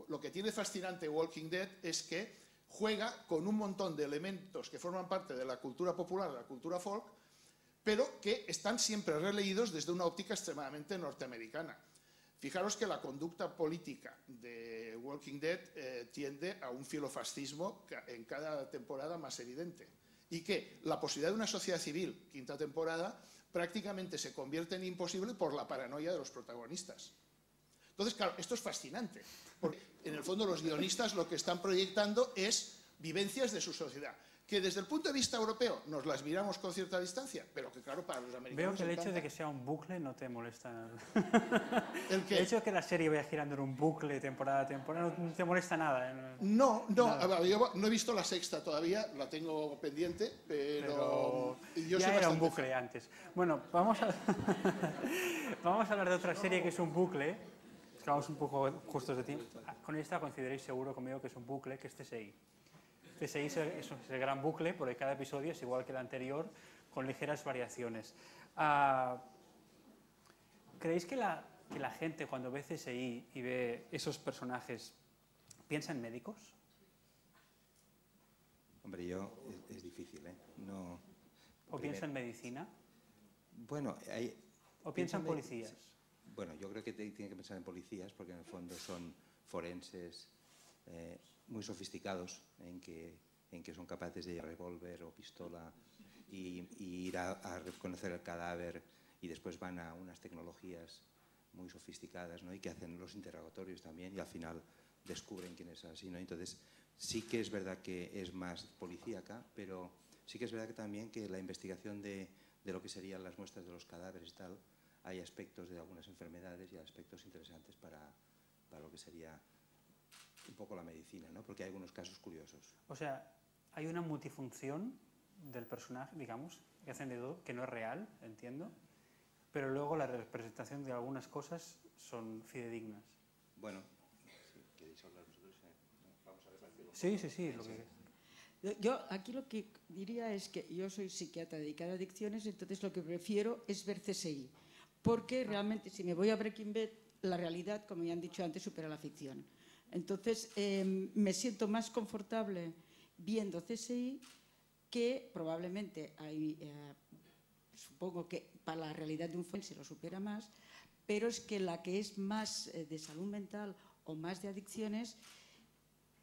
lo que tiene fascinante Walking Dead es que juega con un montón de elementos que forman parte de la cultura popular, de la cultura folk, pero que están siempre releídos desde una óptica extremadamente norteamericana. Fijaros que la conducta política de Walking Dead tiende a un filofascismo en cada temporada más evidente, y que la posibilidad de una sociedad civil, quinta temporada, prácticamente se convierte en imposible por la paranoia de los protagonistas. Entonces, claro, esto es fascinante, porque en el fondo los guionistas lo que están proyectando es vivencias de su sociedad, que desde el punto de vista europeo nos las miramos con cierta distancia, pero que claro, para los americanos... Veo que el hecho de que sea un bucle no te molesta nada. ¿El qué? El hecho de que la serie vaya girando en un bucle temporada a temporada no te molesta nada. No, yo no he visto la sexta todavía, la tengo pendiente, pero yo ya soy era un bastante bucle antes. Bueno, vamos a hablar de otra serie que es un bucle. Estamos un poco justos de tiempo. Con esta consideréis seguro conmigo que es un bucle, que es CSI. CSI es el gran bucle, porque cada episodio es igual que el anterior, con ligeras variaciones. ¿Creéis que la gente cuando ve CSI y ve esos personajes piensa en médicos? Hombre, es difícil, ¿eh? No, ¿O piensa en medicina? Bueno, ¿O piensa en policías? Bueno, yo creo que tiene que pensar en policías porque en el fondo son forenses muy sofisticados en que son capaces de ir a revólver o pistola y ir a reconocer el cadáver, y después van a unas tecnologías muy sofisticadas, ¿no? Y que hacen los interrogatorios también y al final descubren quién es el asesino. Entonces sí que es verdad que es más policíaca, pero sí que es verdad que también que la investigación de lo que serían las muestras de los cadáveres y tal, hay aspectos de algunas enfermedades y aspectos interesantes para lo que sería un poco la medicina, ¿no? Porque hay algunos casos curiosos. O sea, hay una multifunción del personaje, digamos, que hacen de todo, que no es real, entiendo, pero luego la representación de algunas cosas son fidedignas. Bueno, si queréis hablar vosotros, vamos a repartirlo. Sí. Yo aquí lo que diría es que yo soy psiquiatra dedicada a adicciones, entonces lo que prefiero es ver CSI, porque realmente si me voy a Breaking Bad, la realidad, como ya han dicho antes, supera la ficción. Entonces me siento más confortable viendo CSI, que probablemente hay, supongo que para la realidad de un forense lo supera más, pero es que la que es más de salud mental o más de adicciones,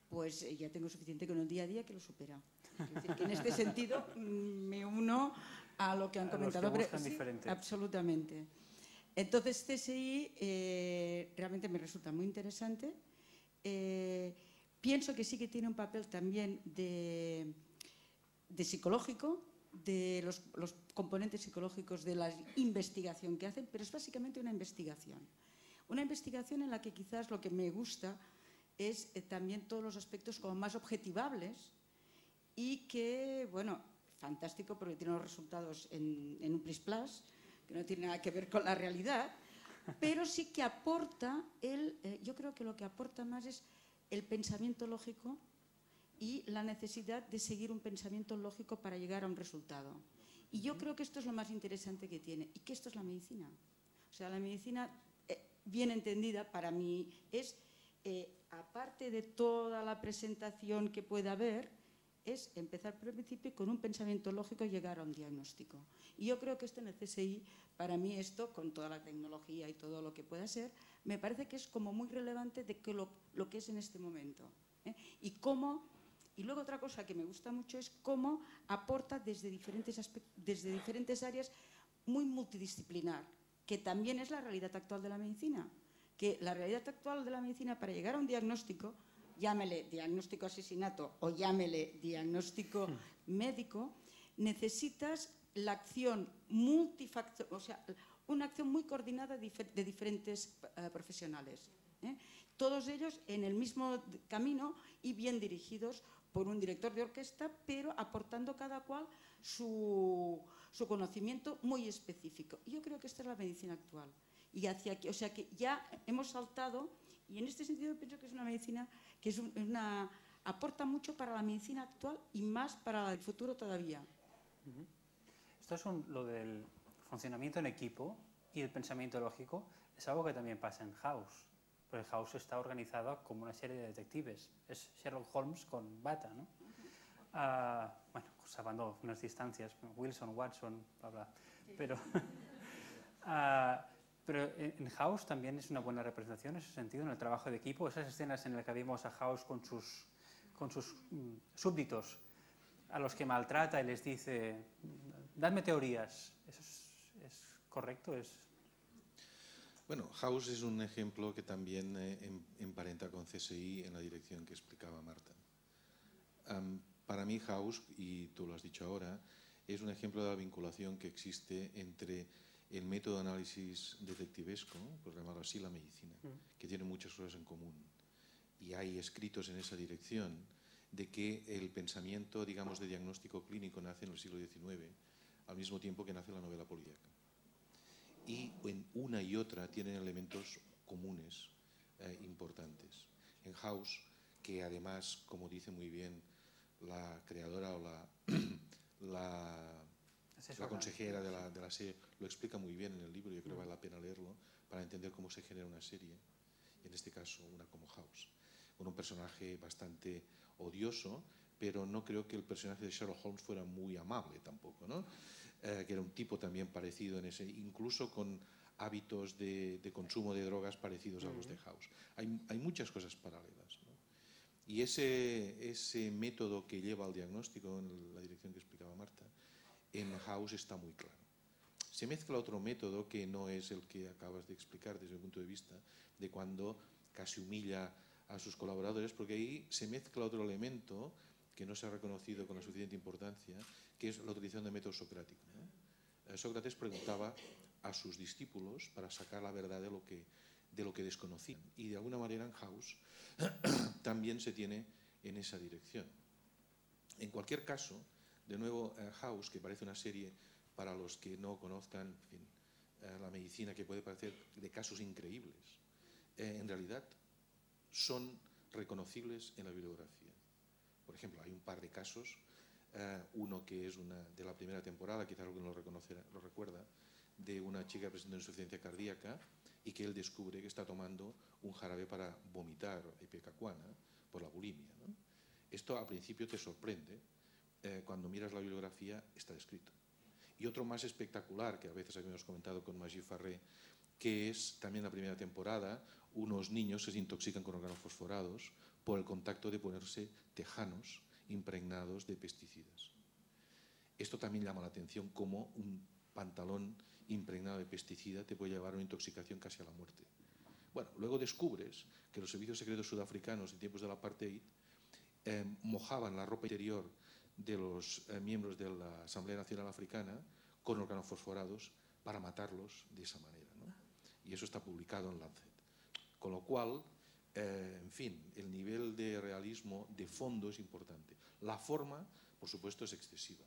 pues ya tengo suficiente con el día a día que lo supera. Es decir, que en este sentido me uno a lo que han comentado. Los que buscan diferentes. Absolutamente. Entonces CSI realmente me resulta muy interesante. Pienso que sí que tiene un papel también de psicológico, de los componentes psicológicos de la investigación que hacen, pero es básicamente una investigación. Una investigación en la que quizás lo que me gusta es también todos los aspectos como más objetivables y que, bueno, fantástico porque tiene los resultados en un plis-plas, que no tiene nada que ver con la realidad, pero sí que aporta, yo creo que lo que aporta más es el pensamiento lógico y la necesidad de seguir un pensamiento lógico para llegar a un resultado. Y yo creo que esto es lo más interesante que tiene, y que esto es la medicina. O sea, la medicina, bien entendida, para mí es, aparte de toda la presentación que pueda haber, es empezar por el principio y con un pensamiento lógico llegar a un diagnóstico. Y yo creo que esto en el CSI, para mí esto, con toda la tecnología y todo lo que pueda ser, me parece que es como muy relevante de que lo que es en este momento. Y luego otra cosa que me gusta mucho es cómo aporta desde diferentes áreas muy multidisciplinar, que también es la realidad actual de la medicina. Que la realidad actual de la medicina, para llegar a un diagnóstico, llámele diagnóstico asesinato o llámele diagnóstico médico, necesitas la acción multifactorial, o sea, una acción muy coordinada de diferentes profesionales, ¿eh? Todos ellos en el mismo camino y bien dirigidos por un director de orquesta, pero aportando cada cual su conocimiento muy específico. Y yo creo que esta es la medicina actual. Y hacia aquí, o sea que ya hemos saltado, y en este sentido pienso que es una medicina que aporta mucho para la medicina actual y más para el futuro todavía. Esto es lo del funcionamiento en equipo y el pensamiento lógico, es algo que también pasa en House. Porque House está organizada como una serie de detectives. Es Sherlock Holmes con bata, ¿no? Bueno, salvando unas distancias, Wilson, Watson, bla, bla. Pero, pero en House también es una buena representación en ese sentido, en el trabajo de equipo. Esas escenas en las que vimos a House con sus súbditos, a los que maltrata y les dice, dadme teorías. ¿Eso es correcto? Bueno, House es un ejemplo que también emparenta con CSI en la dirección que explicaba Marta. Para mí House, y tú lo has dicho ahora, es un ejemplo de la vinculación que existe entre el método de análisis detectivesco, por llamarlo así, la medicina, que tiene muchas cosas en común. Y hay escritos en esa dirección de que el pensamiento, digamos, de diagnóstico clínico nace en el siglo XIX, al mismo tiempo que nace la novela policíaca. Y en una y otra tienen elementos comunes importantes. En House, que además, como dice muy bien la creadora o la consejera de la serie, lo explica muy bien en el libro, yo creo que vale la pena leerlo para entender cómo se genera una serie, en este caso una como House, con un personaje bastante odioso, pero no creo que el personaje de Sherlock Holmes fuera muy amable tampoco, ¿no? Que era un tipo también parecido en ese, incluso con hábitos de consumo de drogas parecidos a los de House. Hay muchas cosas paralelas, ¿no? Y ese método que lleva al diagnóstico, en la dirección que explicaba Marta, en House está muy claro. Se mezcla otro método que no es el que acabas de explicar desde el punto de vista de cuando casi humilla a sus colaboradores, porque ahí se mezcla otro elemento que no se ha reconocido con la suficiente importancia, que es la utilización del método socrático, ¿no? Sócrates preguntaba a sus discípulos para sacar la verdad de lo que desconocían. Y de alguna manera en House también se tiene en esa dirección. En cualquier caso, de nuevo, House, que parece una serie para los que no conozcan, en fin, la medicina, que puede parecer de casos increíbles, en realidad son reconocibles en la bibliografía. Por ejemplo, hay un par de casos, uno que es de la primera temporada, quizás alguien lo recuerda, de una chica que presenta insuficiencia cardíaca y que él descubre que está tomando un jarabe para vomitar ipecacuana por la bulimia, ¿no? Esto al principio te sorprende, cuando miras la bibliografía está descrito. Y otro más espectacular, que a veces habíamos comentado con Magí Farré, que es también la primera temporada, unos niños se intoxican con organofosforados por el contacto de ponerse tejanos impregnados de pesticidas. Esto también llama la atención, como un pantalón impregnado de pesticida te puede llevar a una intoxicación casi a la muerte. Bueno, luego descubres que los servicios secretos sudafricanos en tiempos del apartheid mojaban la ropa interior de los miembros de la Asamblea Nacional Africana con organofosforados para matarlos de esa manera, ¿no? Y eso está publicado en Lancet. Con lo cual, en fin, el nivel de realismo de fondo es importante. La forma, por supuesto, es excesiva.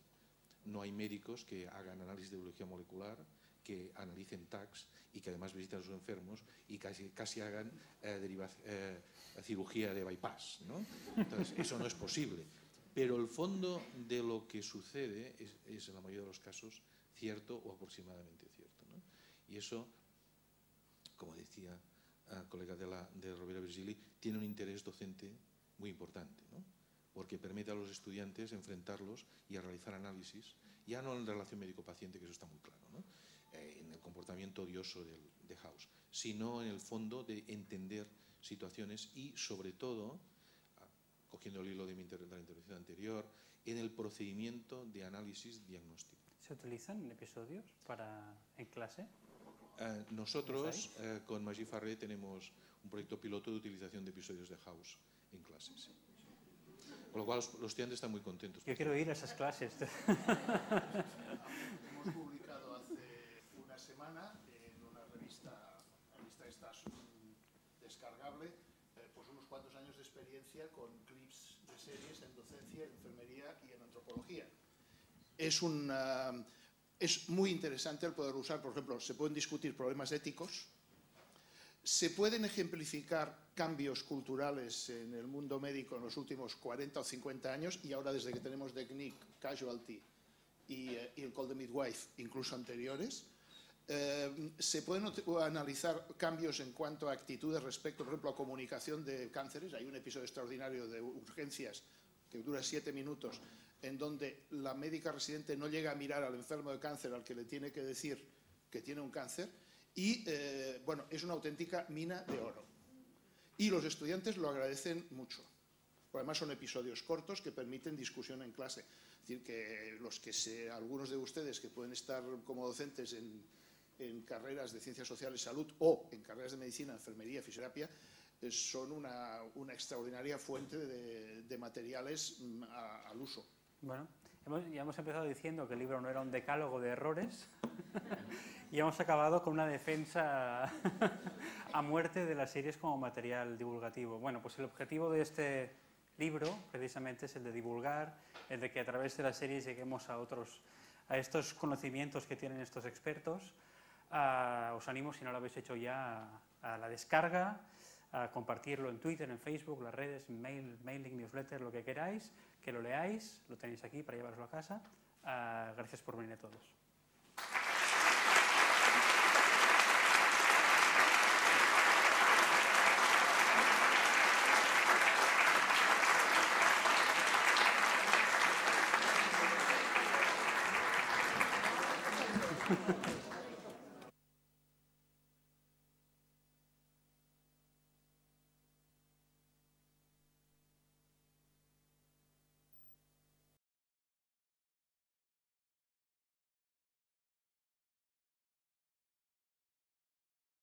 No hay médicos que hagan análisis de biología molecular, que analicen tags y que además visiten a sus enfermos y casi hagan cirugía de bypass, ¿no? Entonces, eso no es posible. Pero el fondo de lo que sucede es en la mayoría de los casos cierto o aproximadamente cierto, ¿no? Y eso, como decía el colega de Rovira Virgili, tiene un interés docente muy importante, ¿no? Porque permite a los estudiantes enfrentarlos y a realizar análisis, ya no en relación médico-paciente, que eso está muy claro, ¿no? En el comportamiento odioso de House, sino en el fondo de entender situaciones y, sobre todo, cogiendo el hilo de la intervención anterior, en el procedimiento de análisis diagnóstico. ¿Se utilizan episodios en clase? Nosotros con Magí Farré tenemos un proyecto piloto de utilización de episodios de House en clases. Con lo cual los estudiantes están muy contentos. Yo quiero ir a esas clases. Hemos publicado hace una semana en una revista esta descargable, pues unos cuantos años de experiencia con clips de series en docencia, en enfermería y en antropología. Es muy interesante el poder usar, por ejemplo, se pueden discutir problemas éticos, se pueden ejemplificar cambios culturales en el mundo médico en los últimos 40 o 50 años y ahora desde que tenemos The Knick, Casualty y el Call the Midwife, incluso anteriores. Se pueden analizar cambios en cuanto a actitudes respecto, por ejemplo, a comunicación de cánceres. Hay un episodio extraordinario de urgencias que dura 7 minutos en donde la médica residente no llega a mirar al enfermo de cáncer al que le tiene que decir que tiene un cáncer y, bueno, es una auténtica mina de oro. Y los estudiantes lo agradecen mucho. Además son episodios cortos que permiten discusión en clase. Es decir, que algunos de ustedes que pueden estar como docentes en carreras de ciencias sociales, salud o en carreras de medicina, enfermería, fisioterapia, son una extraordinaria fuente de materiales al uso. Bueno, ya hemos empezado diciendo que el libro no era un decálogo de errores y hemos acabado con una defensa a muerte de las series como material divulgativo. Bueno, pues el objetivo de este libro precisamente es el de divulgar, el de que a través de las series lleguemos a estos conocimientos que tienen estos expertos. Os animo, si no lo habéis hecho ya, a la descarga, a compartirlo en Twitter, en Facebook, las redes, mailing, newsletter, lo que queráis, que lo leáis, lo tenéis aquí para llevaroslo a casa. Gracias por venir a todos. Gracias.